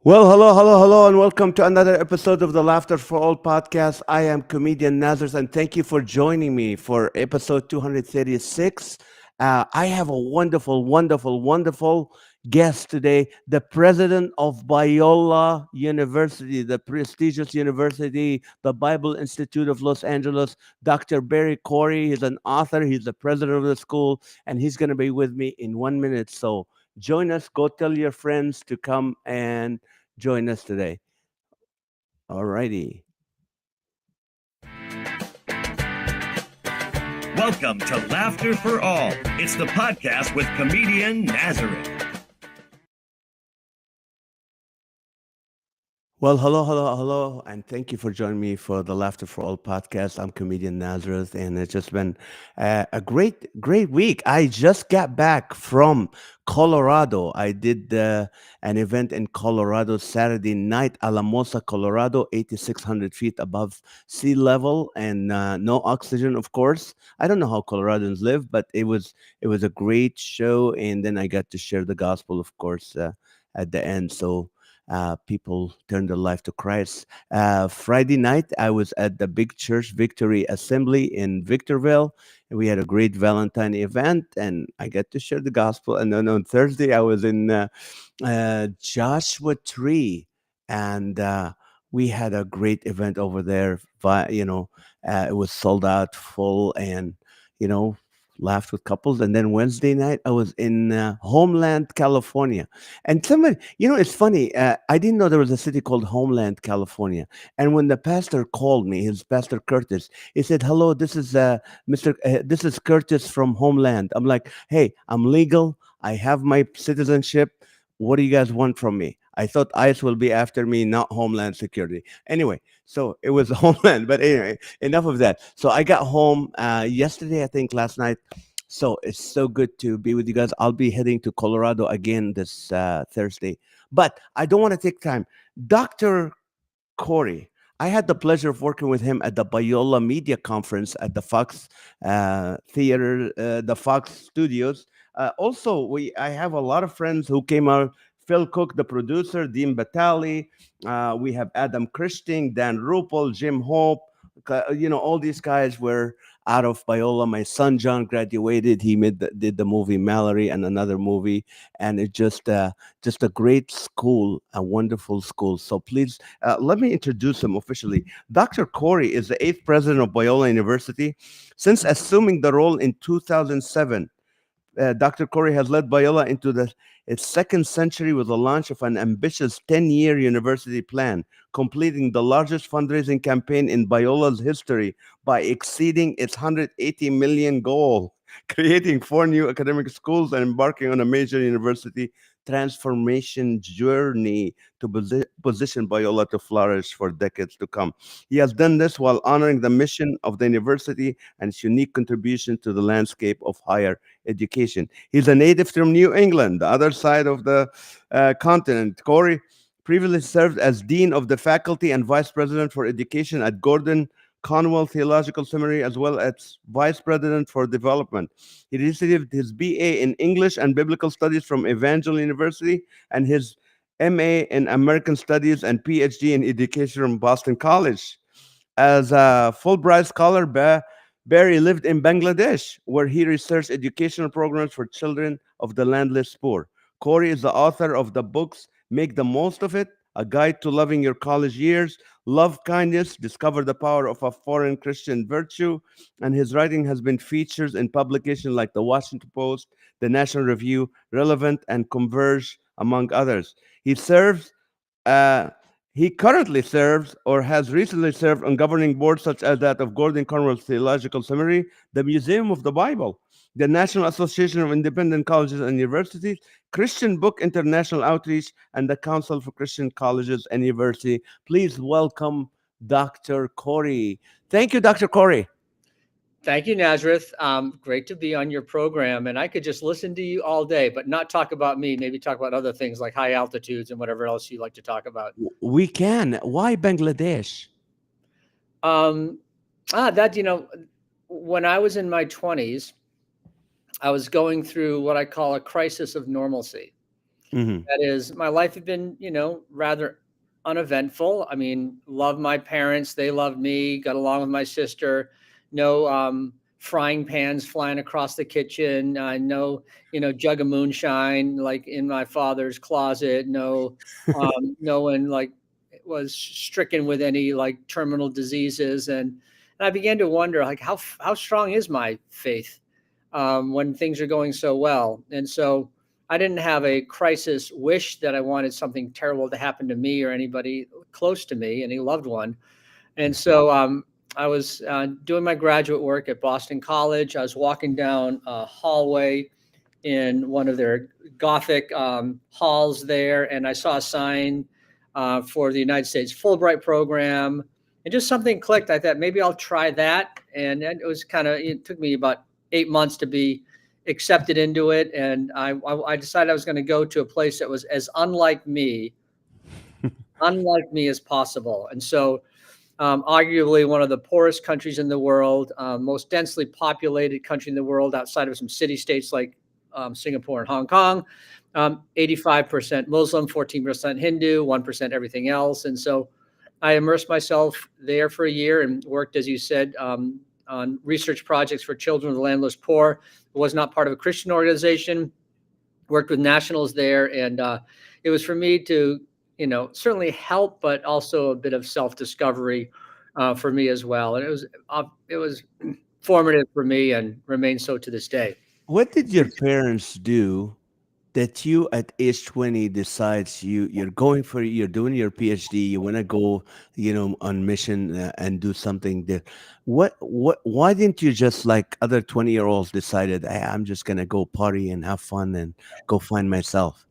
Well, hello, and welcome to another episode of the Laughter for All podcast. I am Comedian Nazareth, and thank you for joining me for episode 236. I have a wonderful guest today, the president of Biola University, the prestigious university, the Bible Institute of Los Angeles, Dr. Barry Corey. He's an author, he's the president of the school, and he's going to be with me in 1 minute. So join us, go tell your friends to come and join us today. Alrighty. Welcome to Laughter for All. It's the podcast with Comedian Nazareth. Well, hello, and thank you for joining me for the Laughter for All podcast. I'm Comedian Nazareth, and it's just been a great week. I just got back from Colorado. I did an event in Colorado Saturday night, Alamosa, Colorado, 8,600 feet above sea level, and no oxygen, of course. I don't know how Coloradans live, but it was a great show, and then I got to share the gospel, of course, at the end. So people turned their life to Christ. Friday night, I was at the Big Church Victory Assembly in Victorville. And we had a great Valentine event, and I got to share the gospel. And then on Thursday, I was in Joshua Tree, and we had a great event over there. It was sold out, full, and you know, laughed with couples. And then Wednesday night, I was in Homeland, California. And somebody, it's funny. I didn't know there was a city called Homeland, California. And when the pastor called me, his pastor Curtis, he said, "Hello, this is Mr. This is Curtis from Homeland." I'm like, "Hey, I'm legal. I have my citizenship. What do you guys want from me?" I thought ICE will be after me, not Homeland Security. Anyway, so it was Homeland. But anyway, enough of that. So I got home yesterday, I think last night. So it's so good to be with you guys. I'll be heading to Colorado again this Thursday. But I don't want to take time. Dr. Corey, I had the pleasure of working with him at the Biola Media Conference at the Fox Theater, the Fox Studios. Also, I have a lot of friends who came out. Phil Cook, the producer, Dean Batali. We have Adam Christing, Dan Rupel, Jim Hope. All these guys were out of Biola. My son John graduated. He did the movie Mallory and another movie, and it just a great school, a wonderful school. So please let me introduce him officially. Dr. Corey is the eighth president of Biola University. Since assuming the role in 2007, Dr. Corey has led Biola into its second century with the launch of an ambitious 10-year university plan, completing the largest fundraising campaign in Biola's history by exceeding its 180 million goal, creating four new academic schools and embarking on a major university transformation journey to position Biola to flourish for decades to come. He has done this while honoring the mission of the university and its unique contribution to the landscape of higher education. He's a native from New England, the other side of the continent. Corey previously served as Dean of the Faculty and Vice President for Education at Gordon Conwell Theological Seminary, as well as Vice President for Development. He received his BA in English and Biblical Studies from Evangel University and his MA in American Studies and PhD in Education from Boston College. As a Fulbright scholar, Barry lived in Bangladesh, where he researched educational programs for children of the landless poor. Corey is the author of the books Make the Most of It, A Guide to Loving Your College Years, Love Kindness, Discover the Power of a Foreign Christian Virtue, and his writing has been featured in publications like the Washington Post, the National Review, Relevant, and Converge, among others. He serves uh, he currently serves or has recently served on governing boards such as that of Gordon Conwell Theological Seminary, the Museum of the Bible, the National Association of Independent Colleges and Universities, Christian Book International Outreach, and the Council for Christian Colleges and University. Please welcome Dr. Corey. Thank you, Dr. Corey. Thank you, Nazareth. Great to be on your program. And I could just listen to you all day, but not talk about me, maybe talk about other things like high altitudes and whatever else you like to talk about. We can. Why Bangladesh? When I was in my 20s, I was going through what I call a crisis of normalcy. Hmm. That is, my life had been, rather uneventful. I mean, loved my parents. They loved me, got along with my sister. No frying pans flying across the kitchen. No, jug of moonshine like in my father's closet. No, no one like was stricken with any like terminal diseases. And I began to wonder, like, how strong is my faith when things are going so well? And so I didn't have a crisis wish that I wanted something terrible to happen to me or anybody close to me, any loved one. And so I was doing my graduate work at Boston College. I was walking down a hallway in one of their Gothic halls there, and I saw a sign for the United States Fulbright program, and just something clicked. I thought maybe I'll try that, and then it took me about 8 months to be accepted into it, and I decided I was going to go to a place that was as unlike me as possible, and so arguably one of the poorest countries in the world, most densely populated country in the world outside of some city states like Singapore and Hong Kong. 85% Muslim, 14% Hindu, 1% everything else. And so I immersed myself there for a year and worked, as you said, on research projects for children of the landless poor. I was not part of a Christian organization, worked with nationals there. And it was for me to, certainly help, but also a bit of self-discovery for me as well. And it was formative for me and remains so to this day. What did your parents do that you at age 20 decides you're doing your PhD, you want to go, on mission and do something that why didn't you just like other 20-year-olds decided, hey, I'm just going to go party and have fun and go find myself?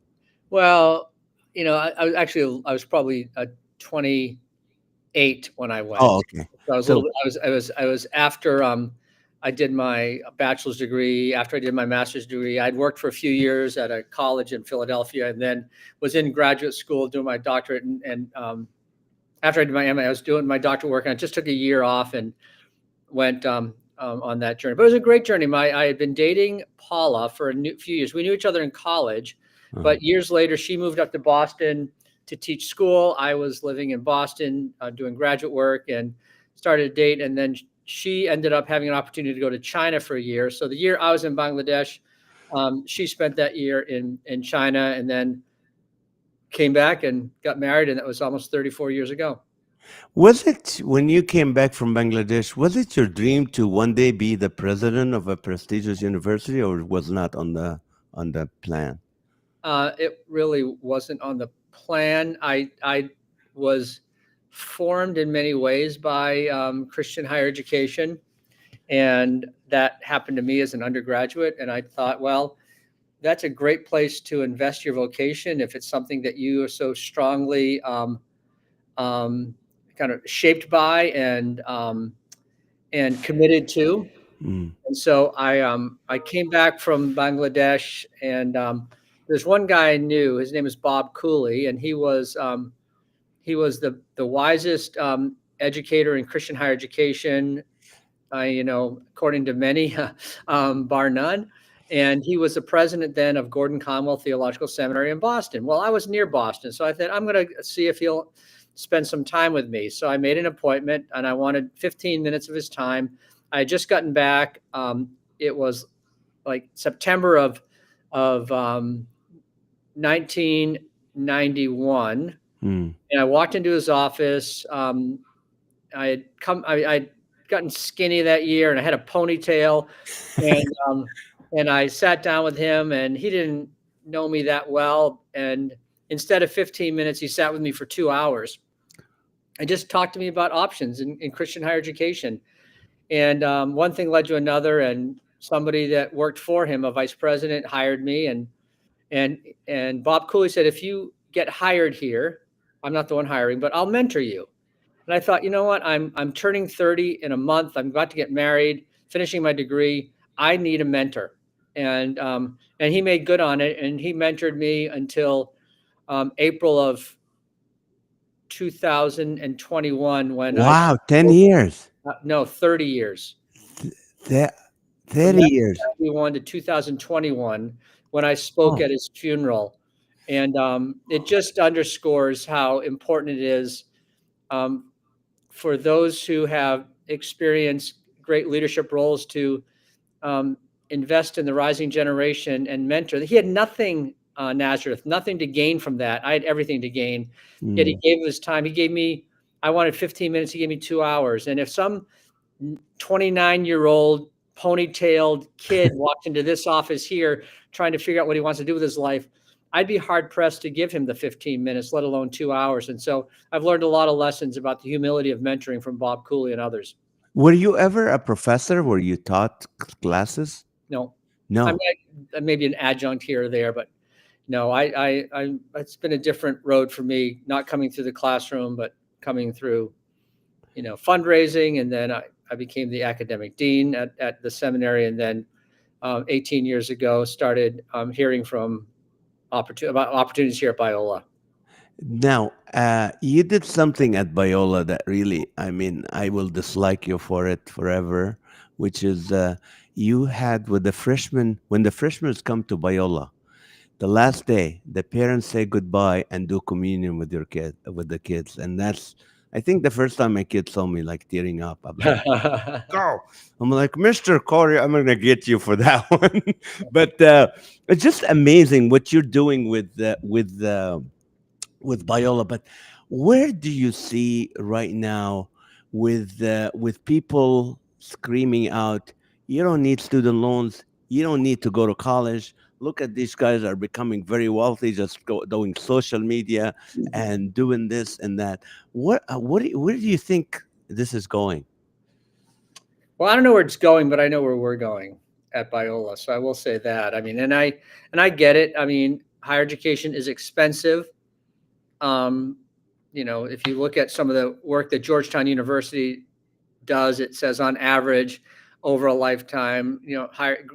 Well, I was probably 28 when I Oh, went. okay. So I was a little So, bit, I was after I did my bachelor's degree. After I did my master's degree, I'd worked for a few years at a college in Philadelphia, and then was in graduate school doing my doctorate. And after I did my MA, I was doing my doctorate work, and I just took a year off and went on that journey. But it was a great journey. I had been dating Paula for few years. We knew each other in college, uh-huh. but years later, she moved up to Boston to teach school. I was living in Boston doing graduate work and started a date. And then she ended up having an opportunity to go to China for a year. So the year I was in Bangladesh, she spent that year in China, and then came back and got married. And that was almost 34 years ago. Was it when you came back from Bangladesh, was it your dream to one day be the president of a prestigious university, or it was not on the plan? It really wasn't on the plan. I was formed in many ways by Christian higher education, and that happened to me as an undergraduate. And I thought, well, that's a great place to invest your vocation if it's something that you are so strongly um, kind of shaped by and committed to. Mm. And so I came back from Bangladesh, and there's one guy I knew. His name is Bob Cooley, and he was the wisest educator in Christian higher education, according to many, bar none. And he was the president then of Gordon Conwell Theological Seminary in Boston. Well, I was near Boston, so I thought I'm going to see if he'll spend some time with me. So I made an appointment, and I wanted 15 minutes of his time. I had just gotten back. It was like September of 1991, Mm. and I walked into his office. I'd gotten skinny that year, and I had a ponytail, and I sat down with him, and he didn't know me that well. And instead of 15 minutes, he sat with me for 2 hours and just talked to me about options in Christian higher education. And one thing led to another, and somebody that worked for him, a vice president, hired me. And Bob Cooley said, if you get hired here, I'm not the one hiring, but I'll mentor you. And I thought, you know what? I'm turning 30 in a month. I'm about to get married, finishing my degree. I need a mentor. And he made good on it, and he mentored me until April of 2021 when I Wow, 10 spoke. years. No, 30 years. That From 30 years. 1991 to 2021 when I spoke Oh, at his funeral. And it just underscores how important it is, um, for those who have experienced great leadership roles to um, invest in the rising generation and mentor. He had nothing, Nazareth, nothing to gain from that. I had everything to gain. Yet he Mm. gave his time. He gave me, I wanted 15 minutes. He gave me 2 hours. And if some 29-year-old ponytailed kid walked into this office here trying to figure out what he wants to do with his life, I'd be hard pressed to give him the 15 minutes, let alone 2 hours. And so I've learned a lot of lessons about the humility of mentoring from Bob Cooley and others. Were you ever a professor where you taught classes? No, I mean, No. maybe an adjunct here or there, but no, it's been a different road for me, not coming through the classroom, but coming through, fundraising. And then I became the academic dean at the seminary. And then 18 years ago, started hearing from about opportunities here at Biola. Now, you did something at Biola that really, I mean, I will dislike you for it forever, which is you had with the freshmen, when the freshmen come to Biola, the last day, the parents say goodbye and do communion with your kid, with the kids. And that's, I think the first time my kids saw me like tearing up, I'm like, go. I'm like, Mr. Corey, I'm going to get you for that one. But it's just amazing what you're doing with Biola, but where do you see right now with people screaming out, "You don't need student loans. You don't need to go to college. Look at these guys are becoming very wealthy just doing social media and doing this and that." Where do you think this is going? Well, I don't know where it's going, but I know where we're going at Biola. So I will say that. I mean, and I get it. I mean, higher education is expensive. Um, if you look at some of the work that Georgetown University does, it says on average over a lifetime, higher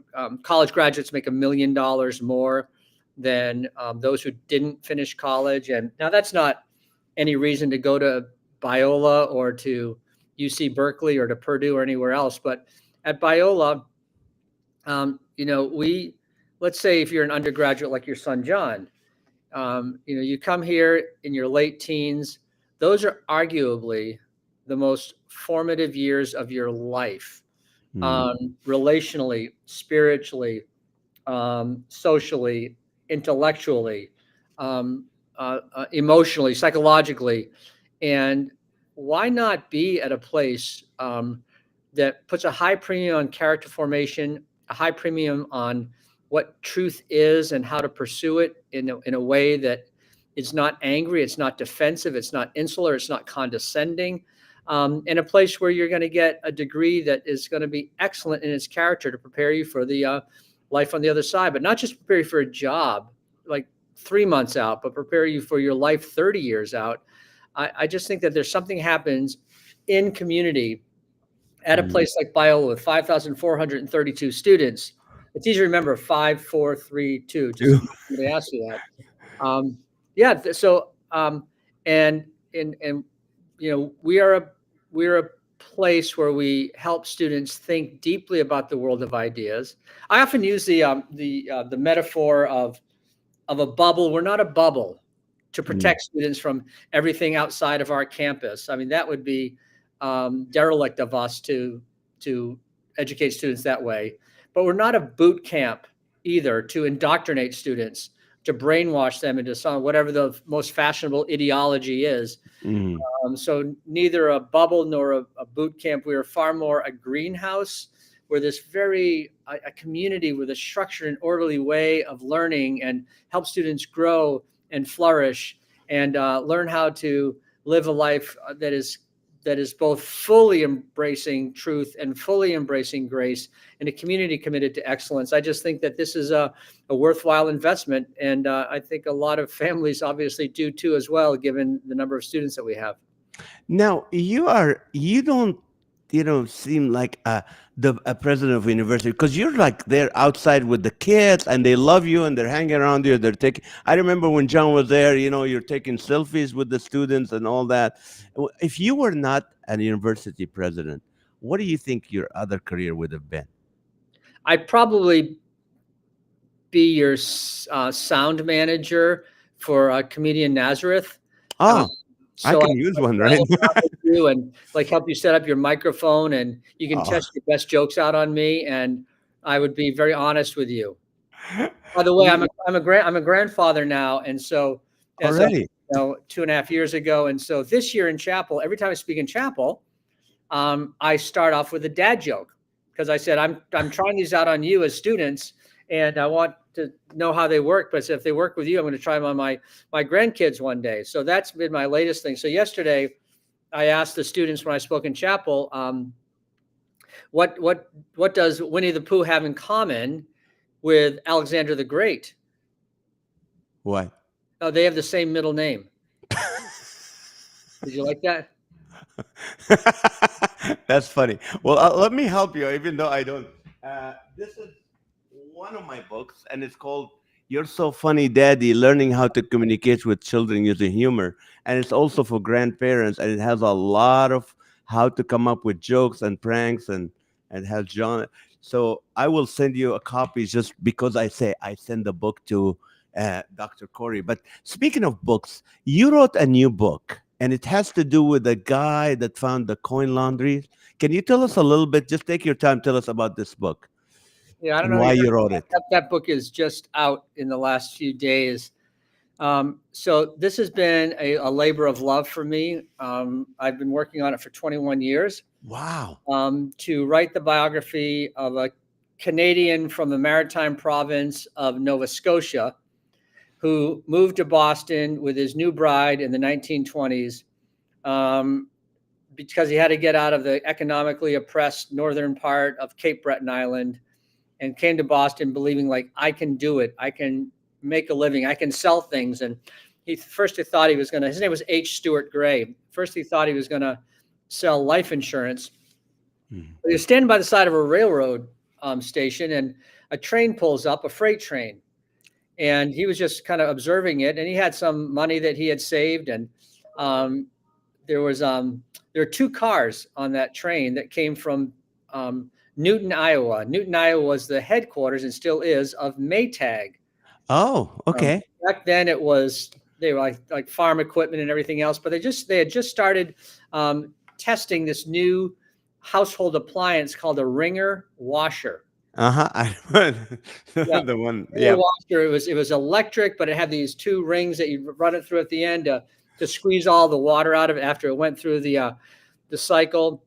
college graduates make $1 million more than those who didn't finish college. And now that's not any reason to go to Biola or to UC Berkeley or to Purdue or anywhere else. But at Biola, we, let's say if you're an undergraduate like your son John, you come here in your late teens. Those are arguably the most formative years of your life, Mm, relationally, spiritually, socially, intellectually, emotionally, psychologically. And why not be at a place that puts a high premium on character formation, a high premium on what truth is and how to pursue it in a way that it's not angry, it's not defensive, it's not insular, it's not condescending. In a place where you're going to get a degree that is going to be excellent in its character to prepare you for the life on the other side, but not just prepare you for a job like 3 months out, but prepare you for your life 30 years out. I just think that there's something happens in community at a mm. place like Biola with 5,432 students. It's easy to remember 5, 4, 3, 2, just in case somebody asks you that. Yeah. So, and, and, we're a place where we help students think deeply about the world of ideas. I often use the metaphor of a bubble. We're not a bubble to Mm, protect students from everything outside of our campus. I mean, that would be derelict of us to educate students that way. But we're not a boot camp either to indoctrinate students, to brainwash them into some whatever the most fashionable ideology is. mm, So neither a bubble nor a boot camp. We are far more a greenhouse where this a community with a structured and orderly way of learning and help students grow and flourish and learn how to live a life that is both fully embracing truth and fully embracing grace in a community committed to excellence. I just think that this is a worthwhile investment. And I think a lot of families obviously do too as well, given the number of students that we have. Now you don't seem like a president of a university because you're like they're outside with the kids and they love you and they're hanging around you. They're taking. I remember when John was there. You're taking selfies with the students and all that. If you were not a university president, what do you think your other career would have been? I'd probably be your sound manager for Comedian Nazareth. Um, Oh, I so I can use like one, right? travel around with you and like help you set up your microphone, and you can Oh, test your best jokes out on me, and I would be very honest with you. By the way, we I'm a grandfather now, and so as of already. 2.5 years ago, and so this year in chapel, every time I speak in chapel, I start off with a dad joke because I said I'm trying these out on you as students, and I want to know how they work. But if they work with you, I'm going to try them on my grandkids one day. So that's been my latest thing. So yesterday, I asked the students when I spoke in chapel, what what what does Winnie the Pooh have in common with Alexander the Great? What? Oh, they have the same middle name. Did you like that? That's funny. Well, let me help you, even though I don't. This is one of my books, and it's called "You're So Funny, Daddy: Learning How to Communicate with Children Using Humor." And it's also for grandparents, and it has a lot of how to come up with jokes and pranks, and has John. So I will send you a copy just because I say I send the book to Dr. Corey. But speaking of books, you wrote a new book, and it has to do with the guy that found the coin laundries. Can you tell us a little bit? Just take your time. Tell us about this book Yeah, I don't and know. why you wrote it. That book is just out in the last few days. So this has been a labor of love for me. I've been working on it for 21 years Wow. to write the biography of a Canadian from the maritime province of Nova Scotia who moved to Boston with his new bride in the 1920s um, because he had to get out of the economically oppressed northern part of Cape Breton Island and came to Boston believing like I can do it. I can make a living. I can sell things. And he thought he was going to, his name was H. Stewart Gray. First he thought he was going to sell life insurance. Mhm. But he was standing by the side of a railroad station, and a train pulls up, a freight train. And he was just kind of observing it. And he had some money that he had saved. And um, there was there were two cars on that train that came from Newton, Iowa. Newton, Iowa was the headquarters and still is of Maytag. Oh, Um, okay. Back then, it was they were like farm equipment and everything else, but they had just started testing this new household appliance called a wringer washer. Uh-huh. I Yeah, the one. wringer Yeah. washer. It was electric, but it had these two rings that you run it through at the end to squeeze all the water out of it after it went through the cycle.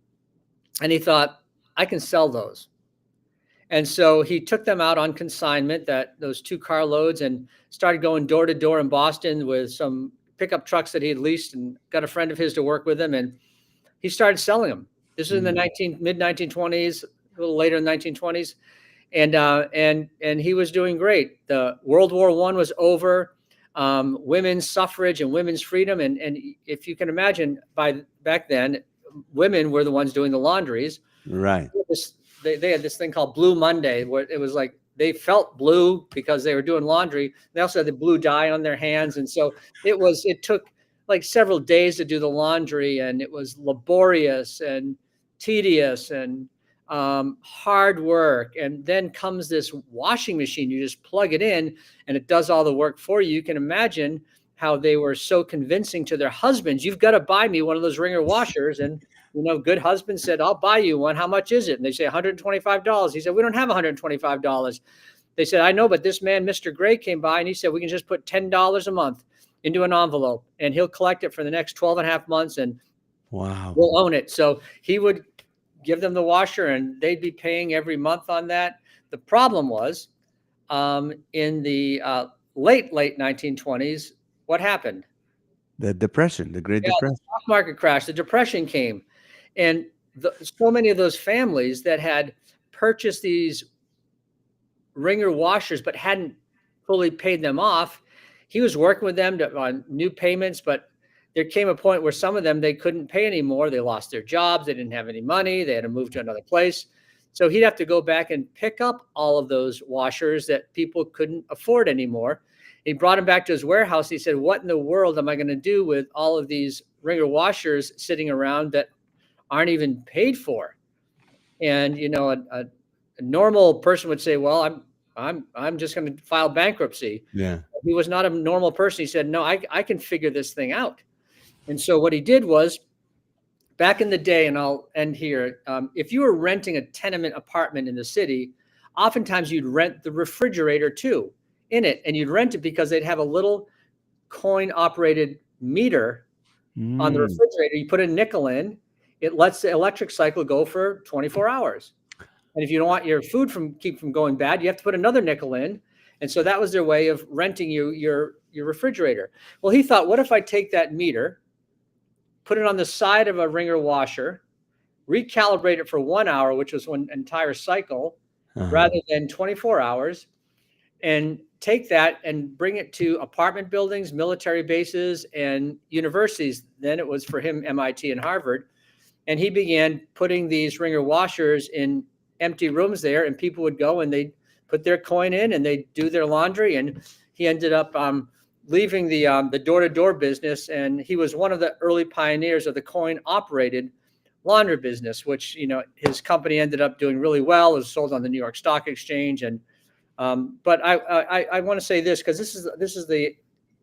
And he thought, I can sell those. And so he took them out on consignment, that those two carloads, and started going door to door in Boston with some pickup trucks that he had leased, and got a friend of his to work with him. And he started selling them. This is in the Mm. mid 1920s, a little later in the 1920s. And he was doing great. The World War I was over. Women's suffrage and women's freedom. And if you can imagine, back then, women were the ones doing the laundries. Right. This, they had this thing called Blue Monday, where it was like they felt blue because they were doing laundry. They also had the blue dye on their hands, and so it took like several days to do the laundry, and it was laborious and tedious and hard work. And then comes this washing machine. You just plug it in, and it does all the work for you. You can imagine how they were so convincing to their husbands. You've got to buy me one of those wringer washers. And good husband said, I'll buy you one. How much is it? And they say $125. He said, we don't have $125. They said, I know, but this man, Mr. Gray, came by and he said, we can just put $10 a month into an envelope and he'll collect it for the next 12 and a half months and Wow. we'll own it. So he would give them the washer and they'd be paying every month on that. The problem was in the late 1920s, what happened? The depression, the Great Yeah, the Depression. stock market crash, the depression came. And so many of those families that had purchased these wringer washers but hadn't fully paid them off, he was working with them on new payments, but there came a point where some of them they couldn't pay anymore. They lost their jobs, they didn't have any money, they had to move to another place. So he'd have to go back and pick up all of those washers that people couldn't afford anymore. He brought them back to his warehouse. He said, what in the world am I going to do with all of these wringer washers sitting around that aren't even paid for? And a normal person would say, well, I'm just going to file bankruptcy. Yeah. He was not a normal person. He said, no, I can figure this thing out. And so what he did was, back in the day, and I'll end here, if you were renting a tenement apartment in the city, oftentimes you'd rent the refrigerator too in it. And you'd rent it because they'd have a little coin operated meter on the Mm, refrigerator. You put a nickel in, it lets the electric cycle go for 24 hours. And if you don't want your food from going bad, you have to put another nickel in. And so that was their way of renting you your refrigerator. Well, he thought, what if I take that meter, put it on the side of a wringer washer, recalibrate it for 1 hour, which was one entire cycle, uh-huh. rather than 24 hours, and take that and bring it to apartment buildings, military bases, and universities. Then it was for him MIT and Harvard. And he began putting these ringer washers in empty rooms there, and people would go and they'd put their coin in and they'd do their laundry. And he ended up leaving the door-to-door business, and he was one of the early pioneers of the coin-operated laundry business, which, his company ended up doing really well. It was sold on the New York Stock Exchange. And but I want to say this, because this is the,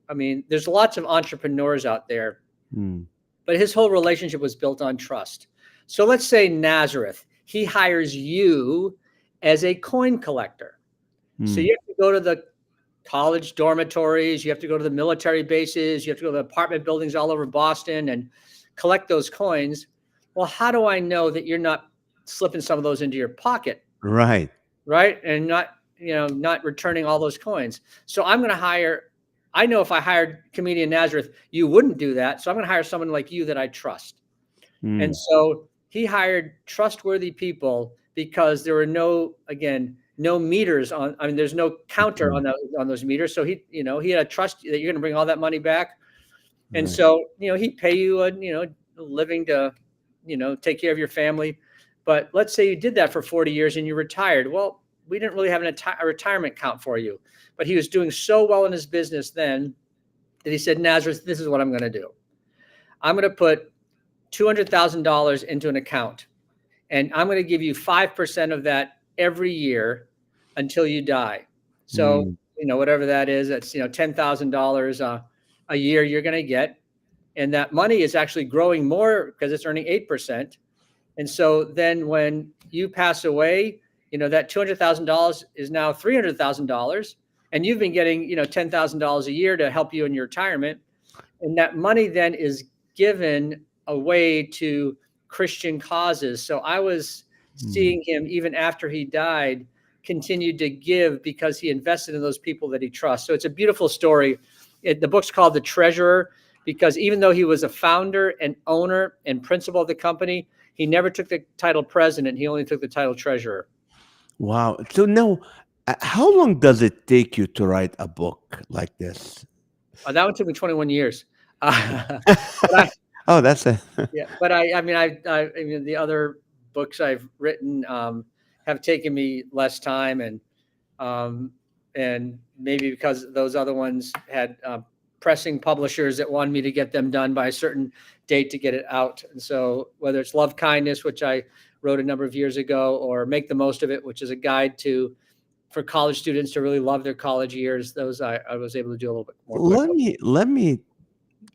I mean, there's lots of entrepreneurs out there, Mm, but his whole relationship was built on trust. So let's say Nazareth, he hires you as a coin collector. So mm, you have to go to the college dormitories, you have to go to the military bases, you have to go to the apartment buildings all over Boston and collect those coins. Well, how do I know that you're not slipping some of those into your pocket, right. right? And not returning all those coins. So I'm going to hire, I know if I hired Comedian Nazareth, you wouldn't do that. So I'm going to hire someone like you that I trust. And Mm, so he hired trustworthy people, because there were no meters on, I mean, there's no counter mm, on those meters. So he had a trust that you're going to bring all that money back. And right. so, he'd pay you a living to, take care of your family. But let's say you did that for 40 years and you retired. Well, we didn't really have a retirement count for you, but he was doing so well in his business then that he said, Nazareth, this is what I'm going to do. I'm going to put $200,000 into an account, and I'm going to give you 5% of that every year until you die. So, Mm, whatever that is, that's, $10,000 a year you're going to get. And that money is actually growing more because it's earning 8%. And so then when you pass away, that $200,000 is now $300,000. And you've been getting, $10,000 a year to help you in your retirement. And that money then is given away to Christian causes. So I was mm. seeing him, even after he died, continued to give because he invested in those people that he trusts. So it's a beautiful story. The book's called The Treasurer, because even though he was a founder and owner and principal of the company, he never took the title president. He only took the title treasurer. Wow. So now, how long does it take you to write a book like this? That one took me 21 years. But I, Oh, that's a yeah, but I mean, I mean, the other books I've written have taken me less time, um, and maybe because those other ones had pressing publishers that wanted me to get them done by a certain date to get it out. And so, whether it's Love Kindness, which I wrote a number of years ago, or Make the Most of It, which is a guide for college students to really love their college years, those I was able to do a little bit more let quickly. me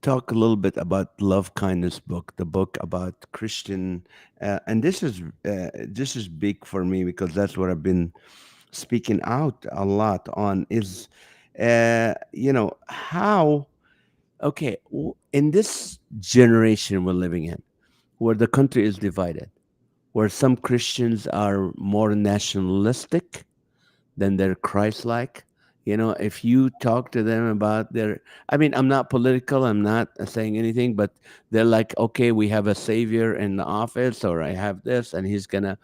talk a little bit about Love Kindness book, the book about Christian, and this is big for me because that's what I've been speaking out a lot on is, how okay in this generation we're living in, where the country is divided, where some Christians are more nationalistic then they're Christ-like. If you talk to them about I mean, I'm not political, I'm not saying anything, but they're like, okay, we have a savior in the office, or I have this, and he's gonna,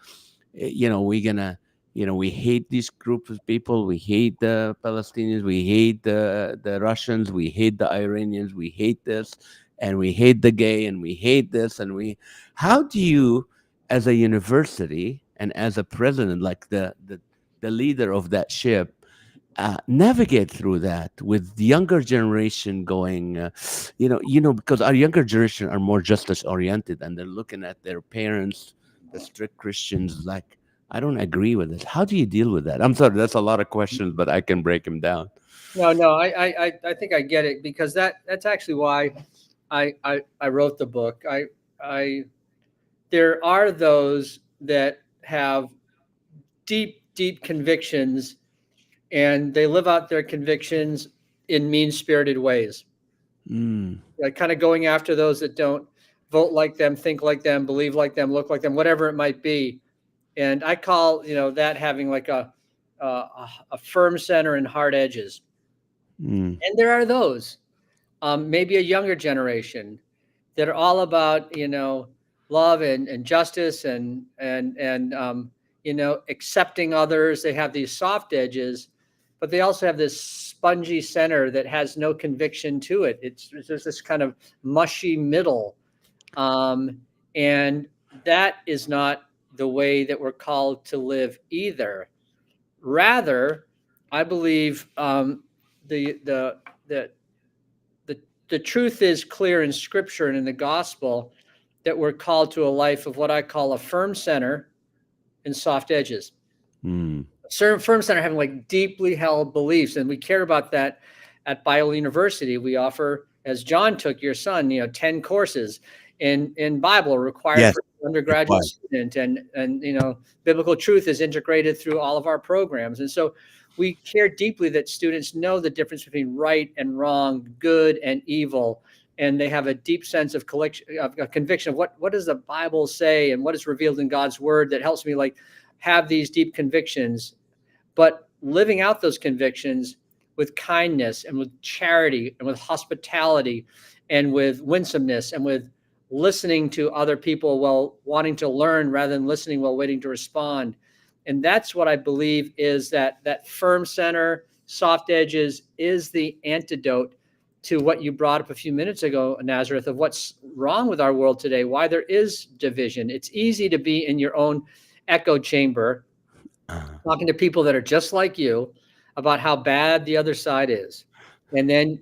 we're gonna, we hate these group of people, we hate the Palestinians, we hate the Russians, we hate the Iranians, we hate this, and we hate the gay, and we hate this, and how do you, as a university and as a president, like the leader of that ship, navigate through that with the younger generation going, because our younger generation are more justice oriented, and they're looking at their parents, the strict Christians, like I don't agree with it. How do you deal with that? I'm sorry, that's a lot of questions, but I can break them down. No, I think I get it, because that's actually why I wrote the book. I There are those that have deep convictions, and they live out their convictions in mean-spirited ways, Mm, like kind of going after those that don't vote like them, think like them, believe like them, look like them, whatever it might be. And I call, that having like a firm center and hard edges. mm, And there are those, maybe a younger generation, that are all about, love and justice and accepting others. They have these soft edges, but they also have this spongy center that has no conviction to it. It's just this kind of mushy middle, um, and that is not the way that we're called to live either. Rather, I believe, the the the truth is clear in Scripture and in the gospel, that we're called to a life of what I call a firm center and soft edges. mm. Certain firm center having like deeply held beliefs, and we care about that. At Biola University, we offer, as John took your son, 10 courses in Bible required Yes, for that's undergraduate why. student, and biblical truth is integrated through all of our programs. And so we care deeply that students know the difference between right and wrong, good and evil, and they have a deep sense of collection of a conviction of what does the Bible say and what is revealed in God's word, that helps me like have these deep convictions, but living out those convictions with kindness and with charity and with hospitality and with winsomeness and with listening to other people while wanting to learn rather than listening while waiting to respond. And that's what I believe is that firm center, soft edges is the antidote to what you brought up a few minutes ago, Nazareth, of what's wrong with our world today, why there is division. It's easy to be in your own echo chamber, Uh, talking to people that are just like you about how bad the other side is. And then,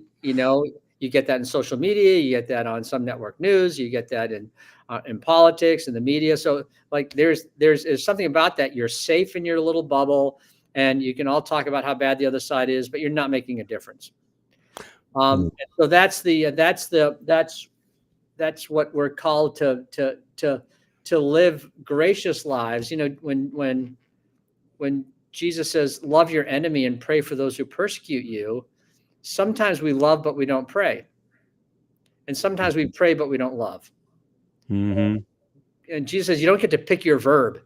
you get that in social media, you get that on some network news, you get that in politics and the media. So like there's something about that. You're safe in your little bubble, and you can all talk about how bad the other side is, but you're not making a difference. mm, And so that's what we're called to live gracious lives. When Jesus says, love your enemy and pray for those who persecute you, sometimes we love, but we don't pray. And sometimes we pray, but we don't love. mhm. And Jesus says, you don't get to pick your verb,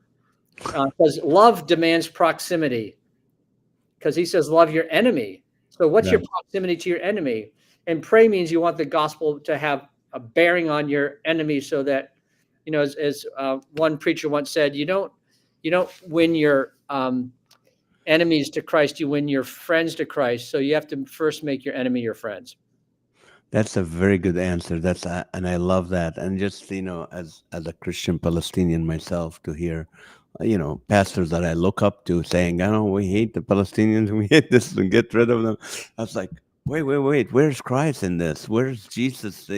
because love demands proximity, because he says, love your enemy. So what's your Right. proximity to your enemy? And pray means you want the gospel to have a bearing on your enemy, so that, as one preacher once said, you don't win your enemies to Christ, you win your friends to Christ. So you have to first make your enemy your friends. That's a very good answer. And I love that. And just as a Christian Palestinian myself, to hear, pastors that I look up to saying, "I know we hate the Palestinians, we hate this, and get rid of them." I was like, wait, where's Christ in this? Where's Jesus?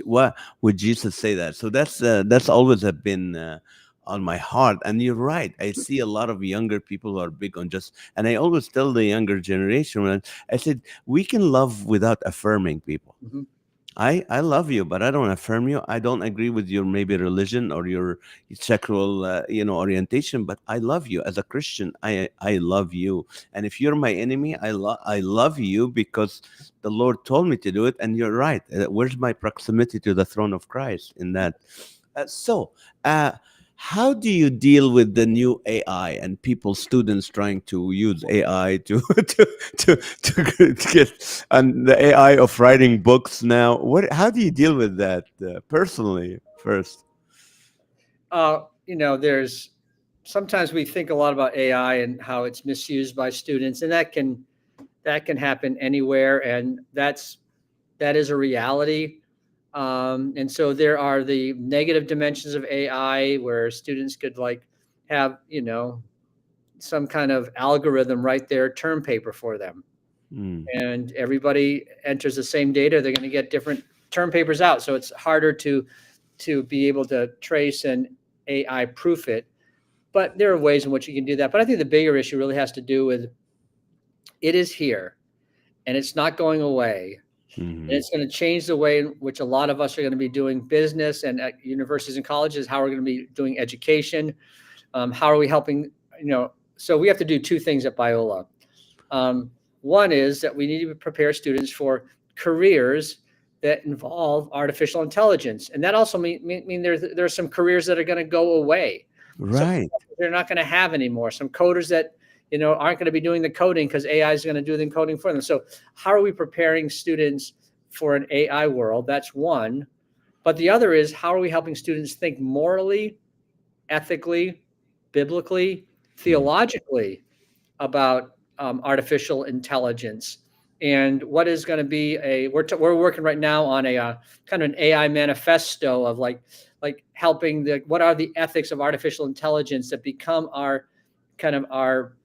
What would Jesus say that? So that's always have been. On my heart, and you're right. I see a lot of younger people who are big on just, and I always tell the younger generation, when I said, we can love without affirming people. Mhm. I love you, but I don't affirm you. I don't agree with your maybe religion or your sexual orientation, but I love you as a Christian. I love you, and if you're my enemy, I love you because the Lord told me to do it. And you're right. Where's my proximity to the throne of Christ in that? So, how do you deal with the new AI and people, students trying to use AI to to get, and the AI of writing books now? How do you deal with that personally first? There's sometimes we think a lot about AI and how it's misused by students, and that can happen anywhere, and that is a reality. And so there are the negative dimensions of AI, where students could like have, some kind of algorithm write their term paper for them, Mm, and everybody enters the same data. They're going to get different term papers out, so it's harder to be able to trace and AI proof it. But there are ways in which you can do that. But I think the bigger issue really has to do with it is here and it's not going away. And Hmm. it's going to change the way in which a lot of us are going to be doing business and at universities and colleges, how we're going to be doing education. How are we helping? You know, so we have to do two things at Biola. Um, One is that we need to prepare students for careers that involve artificial intelligence, and that also mean there's some careers that are going to go away. Some Right. they're not going to have anymore. Some coders that aren't going to be doing the coding because AI is going to do the coding for them. So how are we preparing students for an AI world? That's one. But the other is how are we helping students think morally, ethically, biblically, Mm. theologically about artificial intelligence and what is going to be we're working right now on a kind of an AI manifesto of like helping what are the ethics of artificial intelligence that become our kind of our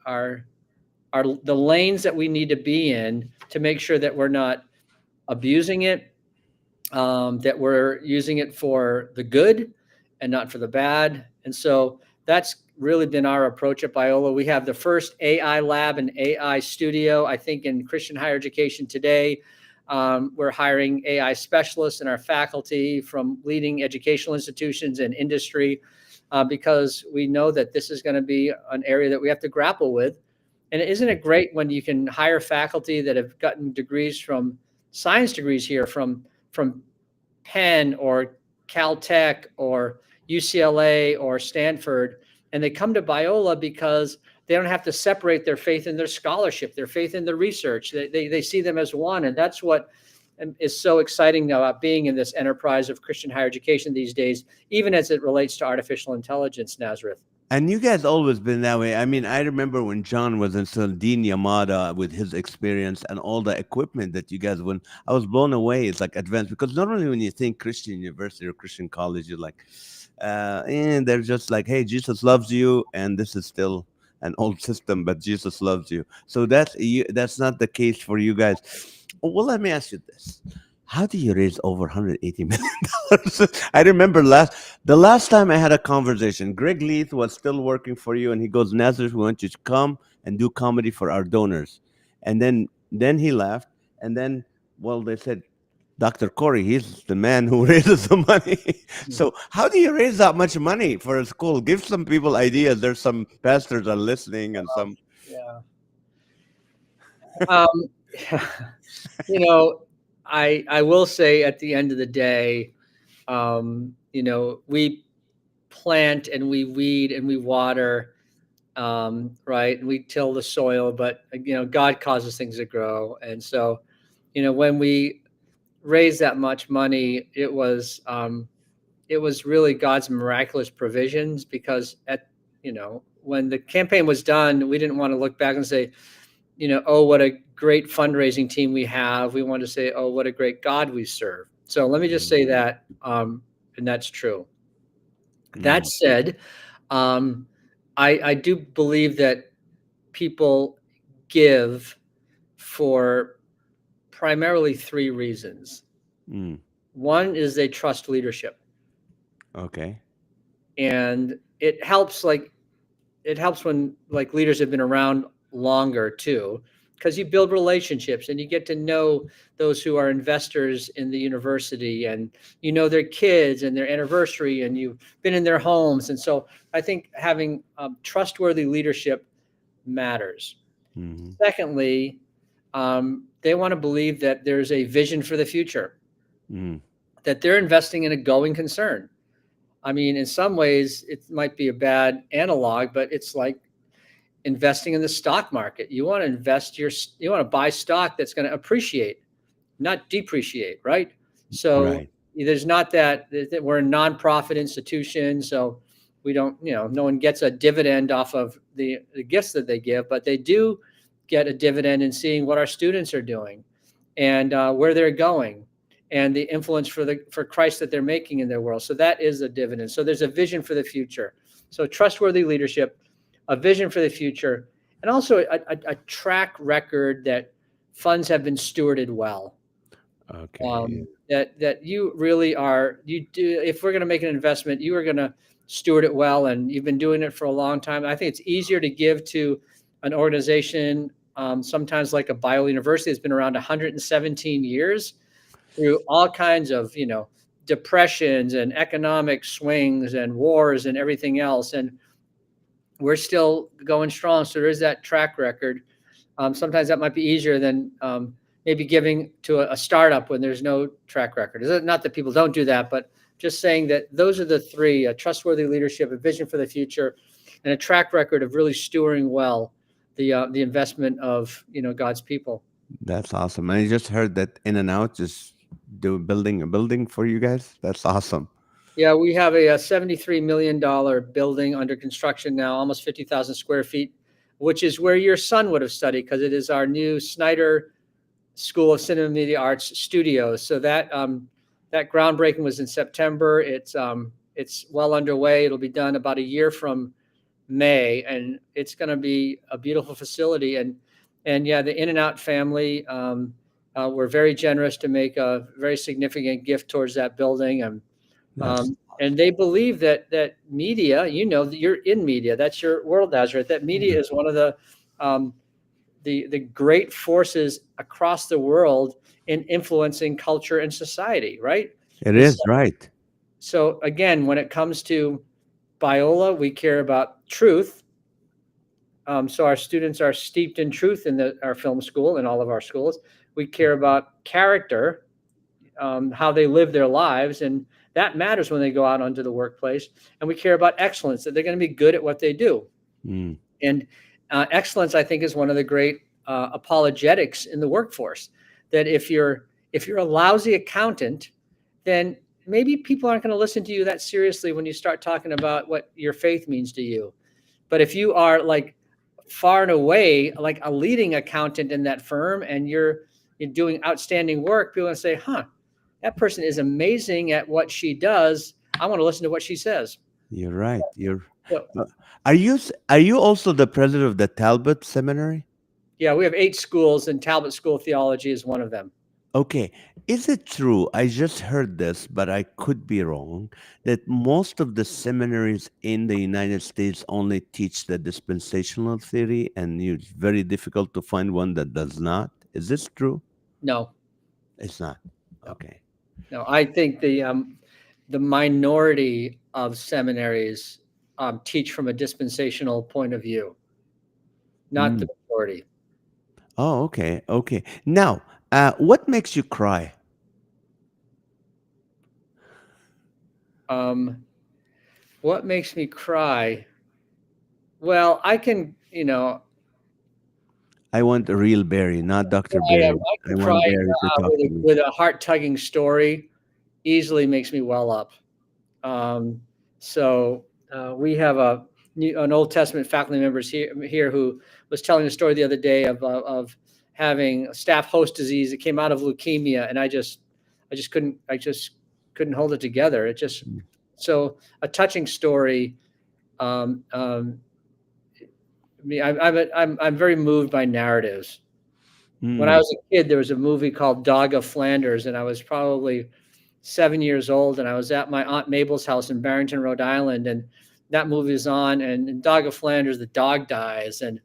our the lanes that we need to be in to make sure that we're not abusing it, that we're using it for the good and not for the bad. And so that's really been our approach at Biola. We have the first AI lab and AI studio, I think, in Christian higher education today. We're hiring AI specialists in our faculty from leading educational institutions and industry because we know that this is going to be an area that we have to grapple with. And isn't it great when you can hire faculty that have gotten degrees from science degrees here from Penn or Caltech or UCLA or Stanford, and they come to Biola because they don't have to separate their faith in their scholarship, their faith in the research. They see them as one, and that's what is so exciting about being in this enterprise of Christian higher education these days, even as it relates to artificial intelligence, Nazareth. And you guys always been that way. I mean, I remember when John was in Dean Yamada with his experience and all the equipment that you guys when I was blown away. It's like advanced because normally when you think Christian university or Christian college, you're like, and they're just like, hey, Jesus loves you, and this is still an old system, but Jesus loves you. So that's not the case for you guys. Well, let me ask you this: how do you raise over 180 million dollars? I remember the last time I had a conversation, Greg Leith was still working for you, and he goes, Nazareth, we want you to come and do comedy for our donors. And then he left, and then well, they said, Dr. Corey, he's the man who raises the money. So how do you raise that much money for a school? Give some people ideas. There's some pastors are listening, and some. Yeah. Um, you know, I will say at the end of the day, we plant and we weed and we water, right, and we till the soil, but God causes things to grow, and so when we raised that much money, it was really God's miraculous provisions because when the campaign was done, we didn't want to look back and say, oh, what a great fundraising team we have. We want to say, oh, what a great God we serve. So let me just say that, and that's true. That Mm, said, um, I do believe that people give for primarily three reasons. mm, One is they trust leadership, okay. and it helps when like leaders have been around longer too, because you build relationships and you get to know those who are investors in the university, and their kids and their anniversary, and you've been in their homes, and so I think having trustworthy leadership matters. Hmm. Secondly, they want to believe that there's a vision for the future, Mm, that they're investing in a going concern. I mean, in some ways, it might be a bad analog, but it's like investing in the stock market. You want to you want to buy stock that's going to appreciate, not depreciate, right? So right. there's not that we're a nonprofit institution, so we don't, no one gets a dividend off of the gifts that they give, but they do get a dividend in seeing what our students are doing and where they're going and the influence for Christ that they're making in their world. So that is a dividend. So there's a vision for the future. So trustworthy leadership, a vision for the future, and also a track record that funds have been stewarded well. Okay. that you really are you do. If we're going to make an investment, you are going to steward it well, and you've been doing it for a long time. I think it's easier to give to an organization, sometimes like a Biola University that's been around 117 years, through all kinds of, depressions and economic swings and wars and everything else, and we're still going strong. So there is that track record. Sometimes that might be easier than, maybe giving to a startup when there's no track record. Not that people don't do that, but just saying that those are the three: a trustworthy leadership, a vision for the future, and a track record of really stewarding well the investment of, God's people. That's awesome. I just heard that In and Out is building a building for you guys. That's awesome. Yeah, we have a $73 million building under construction now, almost 50,000 square feet, which is where your son would have studied, because it is our new Snyder School of Cinema and Media Arts Studios. So that groundbreaking was in September. It's well underway. It'll be done about a year from May, and it's going to be a beautiful facility. And yeah, the In and Out family, were very generous to make a very significant gift towards that building, That's and they believe that media, that you're in media, that's your world, Nazareth. That media is one of um, the great forces across the world in influencing culture and society, right? it And so, is right. so again, when it comes to Biola, we care about truth. So our students are steeped in truth in our film school and all of our schools. We care about character, how they live their lives, and that matters when they go out onto the workplace. And we care about excellence, that they're going to be good at what they do. Mm, And excellence, I think, is one of the great apologetics in the workforce. That if you're a lousy accountant, then maybe people aren't going to listen to you that seriously when you start talking about what your faith means to you. But if you are like far and away like a leading accountant in that firm, and you're doing outstanding work, people are going to say, "Huh, that person is amazing at what she does. I want to listen to what she says." you're right. You're. So, Uh, are you also the president of the Talbot Seminary? yeah, we have 8 schools, and Talbot School of Theology is one of them. Okay. Is it true? I just heard this, but I could be wrong, that most of the seminaries in the United States only teach the dispensational theory, and it's very difficult to find one that does not. Is this true? No, It's not. no, Okay. no. I think the minority of seminaries teach from a dispensational point of view, not the Mm. majority. Oh, okay. Okay. Now, what makes you cry? Um, what makes me cry? Well, I can, I want a real Barry, not Dr. Barry. I I can cry want Barry to talk to me. with a heart tugging story. Easily makes me well up. Um, so we have an Old Testament faculty members here who was telling a story the other day of having staph host disease that came out of leukemia, and I just couldn't hold it together. It just Mm. so a touching story. Um, um, I'm very moved by narratives. When I Mm. was a kid, there was a movie called Dog of Flanders, and I was probably 7 years old, and I was at my aunt Mabel's house in Barrington, Rhode Island, and that movie is on. And in Dog of Flanders, the dog dies, and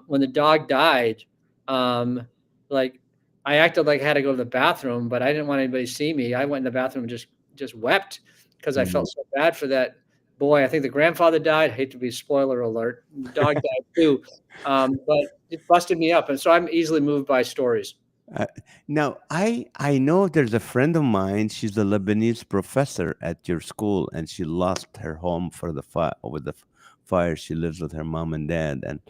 when the dog died, um, like I acted like I had to go to the bathroom, but I didn't want anybody to see me. I went in the bathroom and just wept because I Mm. felt so bad for that boy. I think the grandfather died. I hate to be spoiler alert. The dog died too, but it busted me up, and so I'm easily moved by stories. Uh, now, I know there's a friend of mine. She's a Lebanese professor at your school, and she lost her home for the fire over the fire. She lives with her mom and dad, and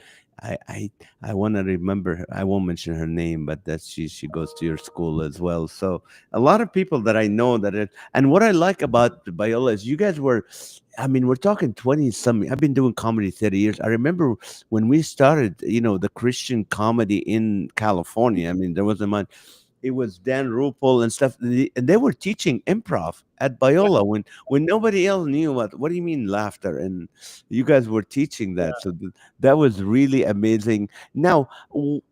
I I I want to remember her. I won't mention her name, but that she goes to your school as well. So a lot of people that I know that it, and what I like about Biola is you guys were. I mean, we're talking 20 some. I've been doing comedy 30 years. I remember when we started, the Christian comedy in California. I mean, there was a man. it was Dan Rupel and stuff, and they were teaching improv at Biola when nobody else knew what do you mean laughter, and you guys were teaching Yeah. that, so that was really amazing. Now,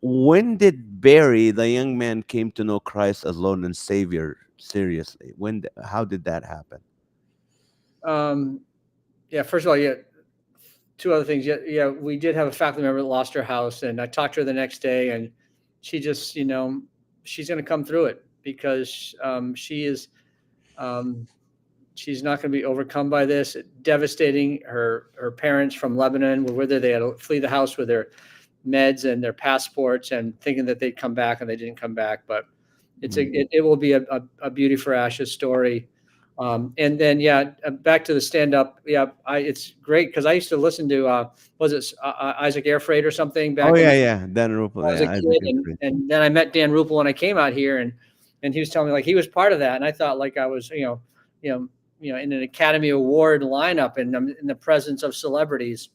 when did Barry, the young man, came to know Christ as Lord and Savior seriously? How did that happen? Um, yeah. First of all, yeah. Two other things. Yeah, yeah. We did have a faculty member that lost her house, and I talked to her the next day, and she just, she's going to come through it because she is. Um, she's not going to be overcome by this. Devastating. Her parents from Lebanon were with her. They had to flee the house with their meds and their passports, and thinking that they'd come back, and they didn't come back. But Mm. it will be a beauty for Ashes story. And then yeah, back to the stand up. Yeah, it's great because I used to listen to was it Isaac Airfreight or something Oh back in yeah, when yeah, Dan Rupel, I was a yeah, Isaac kid, is and great. then I met Dan Rupel when I came out here, and he was telling me like he was part of that, and I thought like I was you know in an Academy Award lineup, and I'm in the presence of celebrities.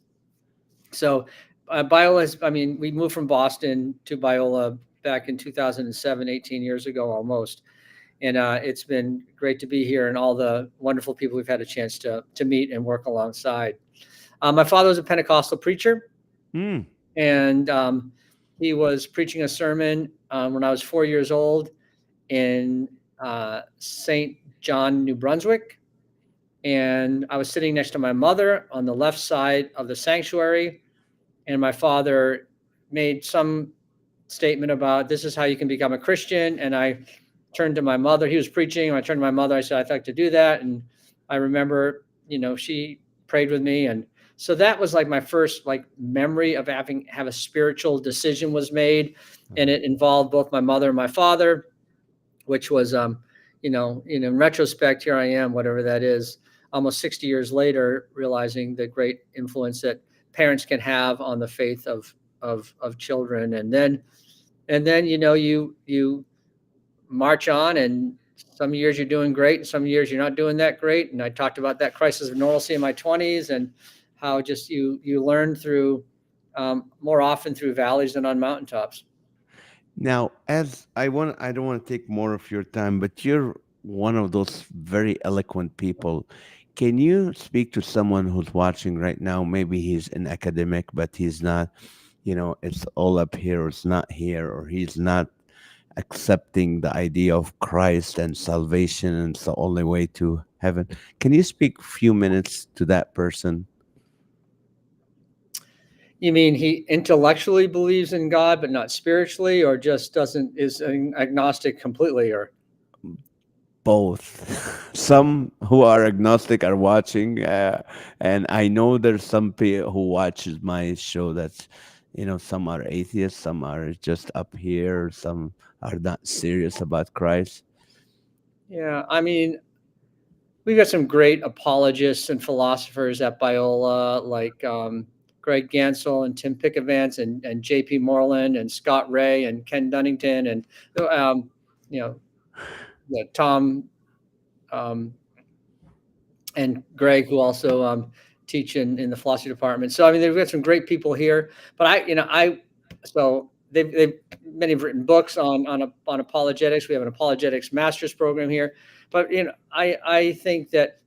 So Biola is, I mean, we moved from Boston to Biola back in 2007, 18 years ago almost. And it's been great to be here and all the wonderful people we've had a chance to meet and work alongside. My father was a Pentecostal preacher, Mm. and he was preaching a sermon when I was 4 years old in St. John, New Brunswick. And I was sitting next to my mother on the left side of the sanctuary, and my father made some statement about this is how you can become a Christian. And I turned to my mother. He was preaching. And I turned to my mother. I said, I'd like to do that. And I remember, she prayed with me. And so that was like my first like memory of having have a spiritual decision was made. And it involved both my mother and my father, which was in retrospect, here I am, whatever that is, almost 60 years later, realizing the great influence that parents can have on the faith of children. And then you march on, and some years you're doing great and some years you're not doing that great. And I talked about that crisis of normalcy in my 20s, and how just you learn through more often through valleys than on mountaintops. Now, as I don't want to take more of your time, but you're one of those very eloquent people. Can you speak to someone who's watching right now? Maybe he's an academic, but he's not, it's all up here, or it's not here, or he's not accepting the idea of Christ and salvation, and it's the only way to heaven. Can you speak a few minutes to that person? You mean he intellectually believes in God but not spiritually, or just doesn't is agnostic completely, or Both. Some who are agnostic are watching, and I know there's some people who watches my show that's, some are atheists, some are just up here, some are not serious about Christ. yeah, I mean, we've got some great apologists and philosophers at Biola, like Greg Gansel and Tim Pickavance and J.P. Moreland and Scott Ray and Ken Dunnington and um, you know Tom um, and Greg, who also teach in the philosophy department. So I mean, they've got some great people here. But so they've many have written books on apologetics. We have an apologetics master's program here. But I think that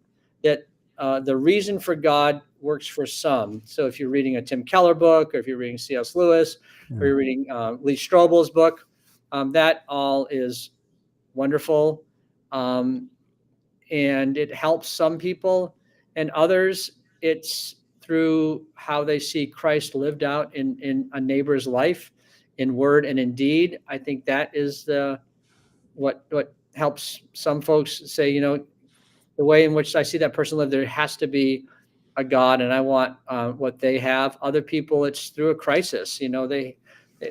the reason for God works for some. So if you're reading a Tim Keller book, or if you're reading C.S. Lewis, or Yeah. you're reading Lee Strobel's book, that all is wonderful. Um, and it helps some people, and others it's through how they see Christ lived out in a neighbor's life, in word and in deed. I think that is the what helps some folks say, the way in which I see that person live, there has to be a God, and I want what they have. Other people, it's through a crisis. They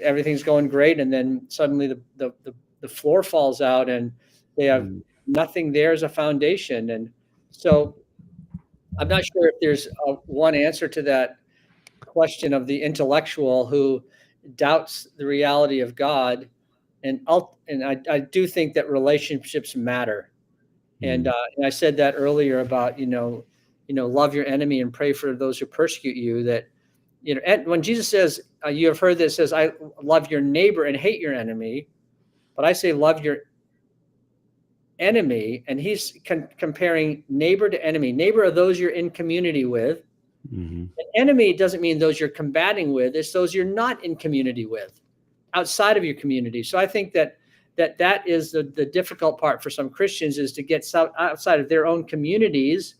everything's going great, and then suddenly the floor falls out, and they have Mm. nothing there as a foundation. And so I'm not sure if there's one answer to that question of the intellectual who doubts the reality of God. And I do think that relationships matter. And, Mm. and I said that earlier about, love your enemy and pray for those who persecute you. That, and when Jesus says, you have heard this, says, I love your neighbor and hate your enemy. but I say love your enemy, and he's comparing neighbor to enemy. Neighbor are those you're in community with. Hmm. An enemy doesn't mean those you're combating with, it's those you're not in community with, outside of your community. So I think that is the difficult part for some Christians, is to get outside of their own communities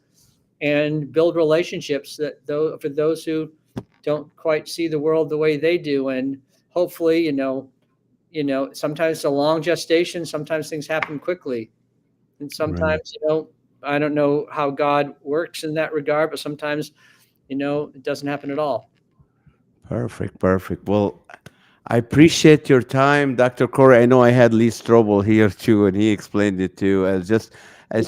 and build relationships that, though, for those who don't quite see the world the way they do. And hopefully, sometimes it's a long gestation, sometimes things happen quickly, and Right. sometimes, I don't know how God works in that regard, but sometimes, it doesn't happen at all. Perfect. Perfect. Well, I appreciate your time, Dr. Corey. I know I had Lee Strobel here too, and he explained it too. He It's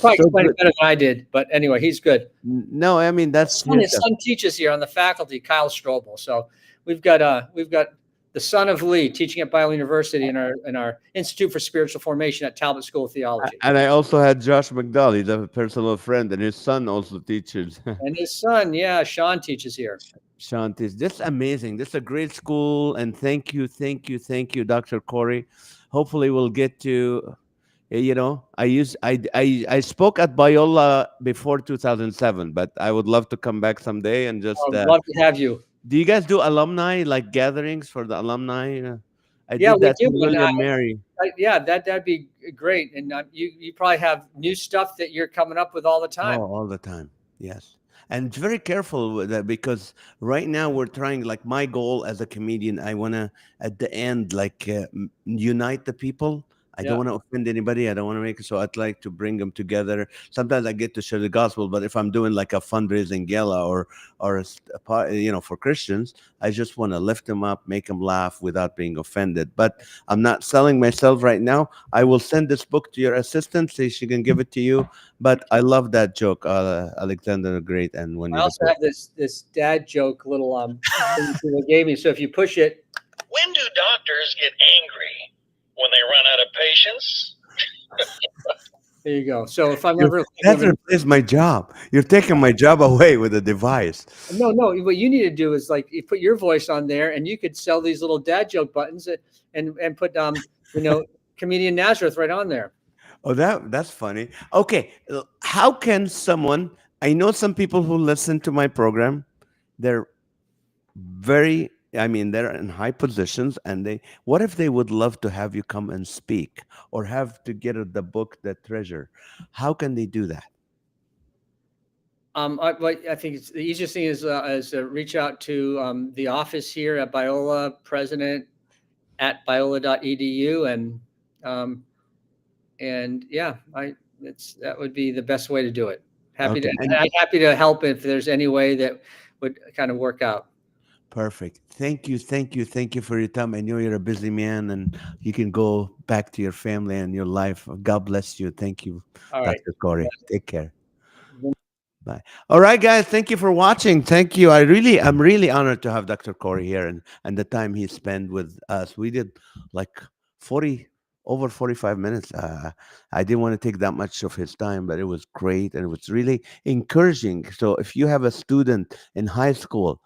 probably so explained it good. better than I did, but anyway, he's good. No, I mean that's his. His son teaches here on the faculty, Kyle Strobel. So we've got the son of Lee teaching at Biola University in our Institute for Spiritual Formation at Talbot School of Theology. And I also had Josh McDowell. He's a personal friend, and his son also teaches. And his son, yeah, Sean, teaches here. Shantis, this is amazing. This is a great school, and thank you, thank you, thank you, Dr. Corey. Hopefully, we'll get to. I spoke at Biola before 2007, but I would love to come back someday and just. I'd love to have you. Do you guys do alumni like gatherings for the alumni? I Yeah, did we that do. to And William Mary. yeah, that'd be great. And you probably have new stuff that you're coming up with all the time. Oh, all the time. Yes. And very careful with that because right now we're trying, like, my goal as a comedian, I want to, at the end, like, unite the people. I don't Yeah. want to offend anybody. I don't want to make it. So I'd like to bring them together. Sometimes I get to share the gospel, but if I'm doing like a fundraising gala or for Christians, I just want to lift them up, make them laugh without being offended. But I'm not selling myself right now. I will send this book to your assistant so she can give it to you. But I love that joke, Alexander the Great and I Winnie the also Pooh. have this dad joke little thing that they gave me. So if you push it, When do doctors get angry? When they run out of patience? there you go. So if I'm You- ever That's replaced my job. You're taking my job away with a device. no, what you need to do is, like, you put your voice on there, and you could sell these little dad joke buttons, and put Comedian Nazareth right on there. Oh, that's funny. Okay, how can someone? I know some people who listen to my program. They're very. I mean, they're in high positions, and they. What if they would love to have you come and speak, or have to get the book, The Treasure? How can they do that? I think it's the easiest thing is reach out to the office here at Biola, president at biola.edu, um, and yeah, that would be the best way to do it. Okay, and Happy to help if there's any way that would kind of work out. perfect. Thank you, thank you, thank you for your time. I know you're a busy man, and you can go back to your family and your life. God bless you. Thank you, All right. Dr. Corey. Take care. Bye. All right, guys. Thank you for watching. Thank you. I'm really honored to have Dr. Corey here and the time he spent with us. We did like 40 over 45 minutes. I didn't want to take that much of his time, but it was great and it was really encouraging. So if you have a student in high school,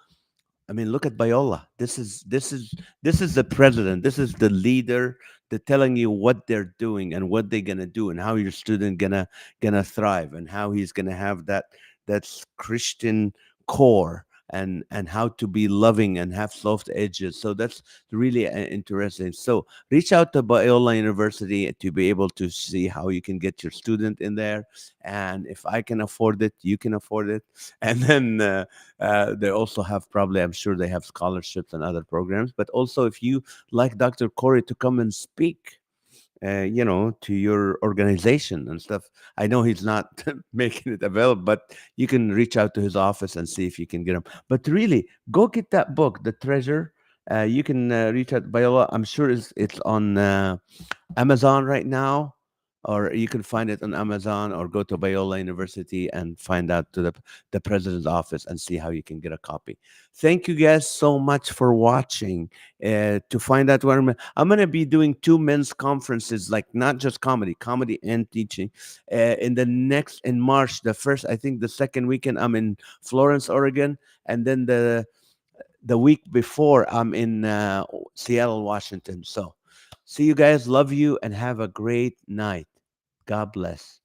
I mean, look at Biola. This is the president. This is the leader. They're telling you what they're doing and what they're gonna do and how your student gonna thrive and how he's gonna have that Christian core and how to be loving and have soft edges. So that's really interesting. So reach out to Biola University to be able to see how you can get your student in there. And if I can afford it, you can afford it. And then. They also have probably, I'm sure they have scholarships and other programs. But also, if you like Dr. Corey to come and speak, to your organization and stuff. I know he's not making it available, but you can reach out to his office and see if you can get him. But really, go get that book, The Treasure. You can reach out Biola. I'm sure it's on Amazon right now, or you can find it on Amazon, or go to Biola University and find out to the president's office and see how you can get a copy. Thank you guys so much for watching. To find out where I'm going to be doing two men's conferences, like not just comedy and teaching. In March, the first, I think the second weekend, I'm in Florence, Oregon, and then the week before, I'm in Seattle, Washington. So See you guys. Love you and have a great night. God bless.